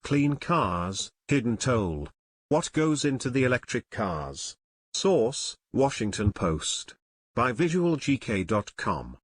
Clean cars, hidden toll. What goes into the electric cars? Source, Washington Post. By visualgk.com.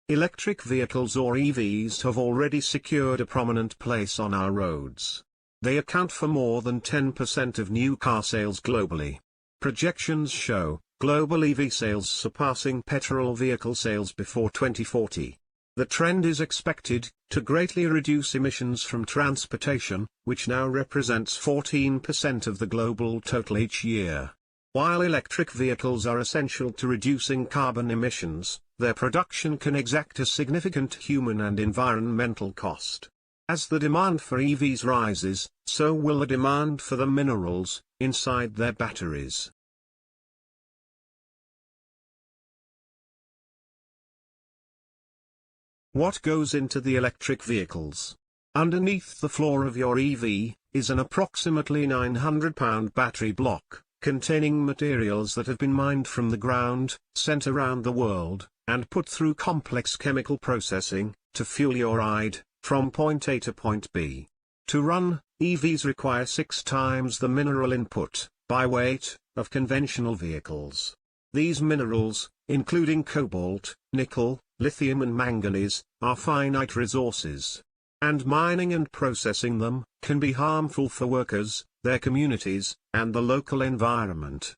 Electric vehicles or EVs have already secured a prominent place on our roads. They account for more than 10% of new car sales globally. Projections show global EV sales surpassing petrol vehicle sales before 2040. The trend is expected to greatly reduce emissions from transportation, which now represents 14% of the global total each year. While electric vehicles are essential to reducing carbon emissions, their production can exact a significant human and environmental cost. As the demand for EVs rises, so will the demand for the minerals inside their batteries. What goes into the electric vehicles? Underneath the floor of your EV is an approximately 900-pound battery block, containing materials that have been mined from the ground, sent around the world, and put through complex chemical processing, to fuel your ride, from point A to point B. To run, EVs require 6 times the mineral input, by weight, of conventional vehicles. These minerals, including cobalt, nickel, lithium and manganese, are finite resources. And mining and processing them can be harmful for workers, their communities, and the local environment.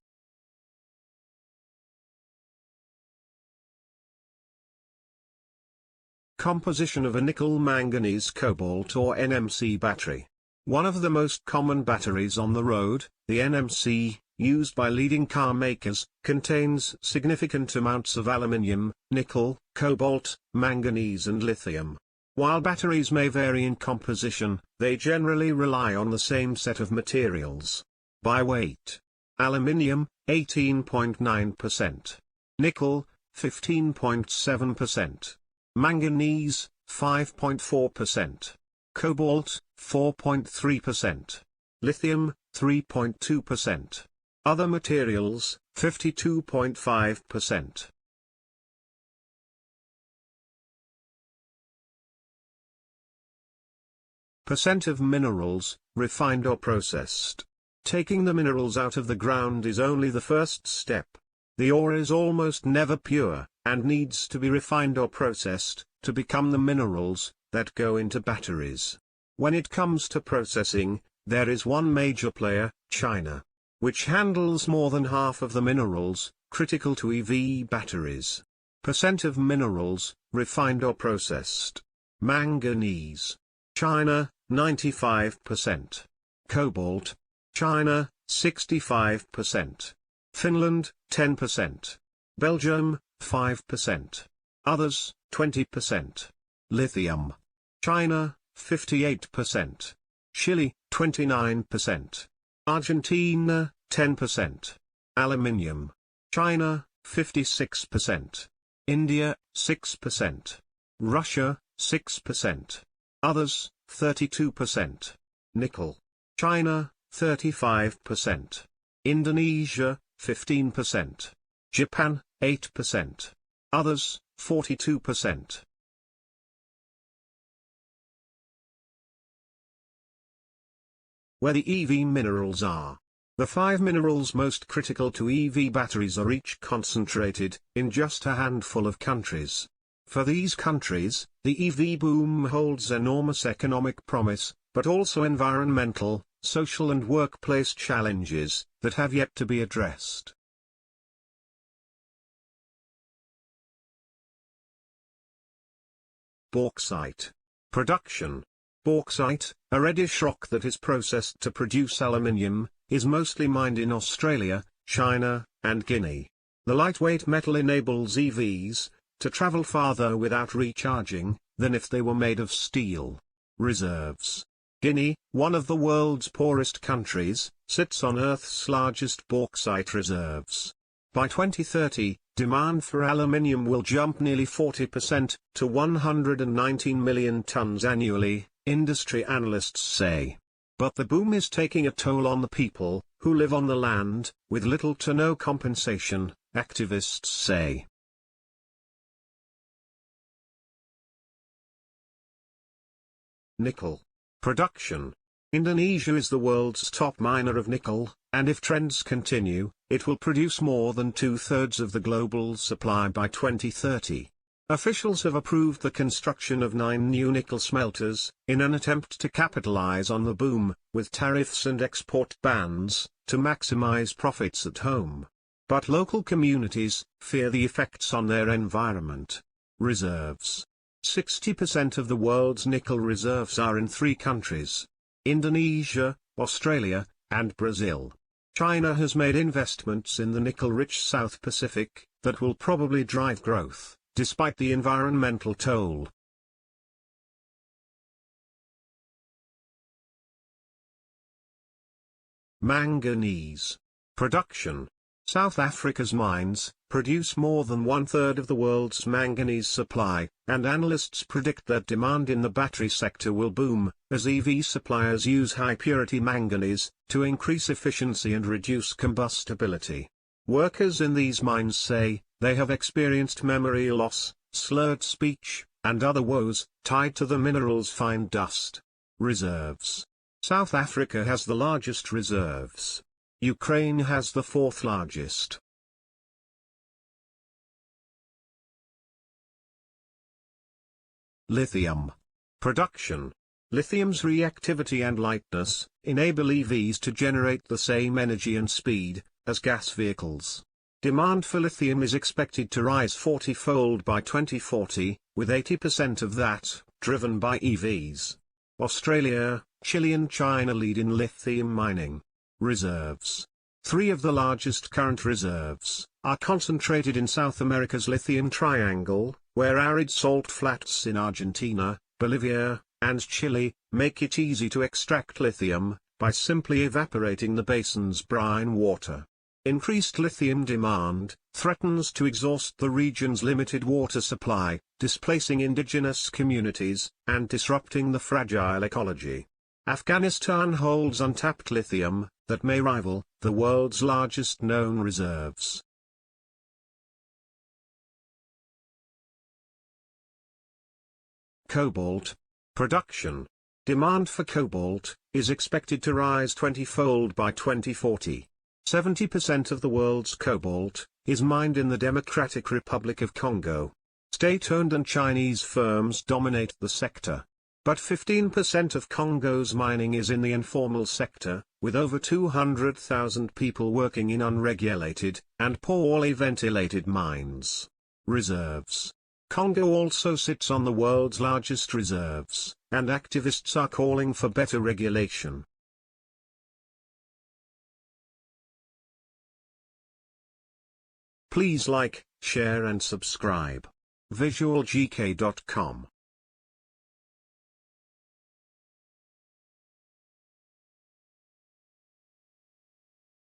Composition of a nickel-manganese cobalt or NMC battery. One of the most common batteries on the road, the NMC, used by leading car makers, contains significant amounts of aluminium, nickel, cobalt, manganese and lithium. While batteries may vary in composition, they generally rely on the same set of materials. By weight: aluminium, 18.9%. Nickel, 15.7%. Manganese, 5.4%. Cobalt, 4.3%. Lithium, 3.2%. Other materials, 52.5%. Percent of minerals, refined or processed. Taking the minerals out of the ground is only the first step. The ore is almost never pure, and needs to be refined or processed, to become the minerals that go into batteries. When it comes to processing, there is one major player, China, which handles more than half of the minerals critical to EV batteries. Percent of minerals, refined or processed. Manganese. China, 95%. Cobalt. China, 65%. Finland, 10%. Belgium, 5%. Others, 20%. Lithium. China, 58%. Chile, 29%. Argentina, 10%. Aluminium. China, 56%. India, 6%. Russia, 6%. Others, 32%. Nickel. China, 35%. Indonesia, 15%. Japan, 8%. Others, 42%. Where the EV minerals are. The 5 minerals most critical to EV batteries are each concentrated in just a handful of countries. For these countries, the EV boom holds enormous economic promise, but also environmental, social and workplace challenges that have yet to be addressed. Bauxite. Production. Bauxite, a reddish rock that is processed to produce aluminium, is mostly mined in Australia, China, and Guinea. The lightweight metal enables EVs to travel farther without recharging than if they were made of steel. Reserves. Guinea, one of the world's poorest countries, sits on Earth's largest bauxite reserves. By 2030, demand for aluminium will jump nearly 40% to 119 million tons annually, industry analysts say. But the boom is taking a toll on the people who live on the land, with little to no compensation, activists say. Nickel production. Indonesia is the world's top miner of nickel, and if trends continue, it will produce more than 2/3 of the global supply by 2030. Officials have approved the construction of 9 new nickel smelters, in an attempt to capitalize on the boom, with tariffs and export bans, to maximize profits at home. But local communities fear the effects on their environment. Reserves. 60% of the world's nickel reserves are in 3 countries: Indonesia, Australia, and Brazil. China has made investments in the nickel-rich South Pacific that will probably drive growth, despite the environmental toll. Manganese production. South Africa's mines produce more than 1/3 of the world's manganese supply, and analysts predict that demand in the battery sector will boom, as EV suppliers use high-purity manganese to increase efficiency and reduce combustibility. Workers in these mines say they have experienced memory loss, slurred speech, and other woes tied to the mineral's fine dust. Reserves. South Africa has the largest reserves. Ukraine has the 4th largest. Lithium production. Lithium's reactivity and lightness enable EVs to generate the same energy and speed as gas vehicles. Demand for lithium is expected to rise 40-fold by 2040, with 80% of that driven by EVs. Australia, Chile and China lead in lithium mining. Reserves. 3 of the largest current reserves are concentrated in South America's Lithium Triangle, where arid salt flats in Argentina, Bolivia, and Chile make it easy to extract lithium by simply evaporating the basin's brine water. Increased lithium demand threatens to exhaust the region's limited water supply, displacing indigenous communities and disrupting the fragile ecology. Afghanistan holds untapped lithium that may rival the world's largest known reserves. Cobalt production. Demand for cobalt is expected to rise 20-fold by 2040. 70% of the world's cobalt is mined in the Democratic Republic of Congo. State-owned and Chinese firms dominate the sector. But 15% of Congo's mining is in the informal sector, with over 200,000 people working in unregulated and poorly ventilated mines. Reserves. Congo also sits on the world's largest reserves, and activists are calling for better regulation. Please like, share and subscribe. visualgk.com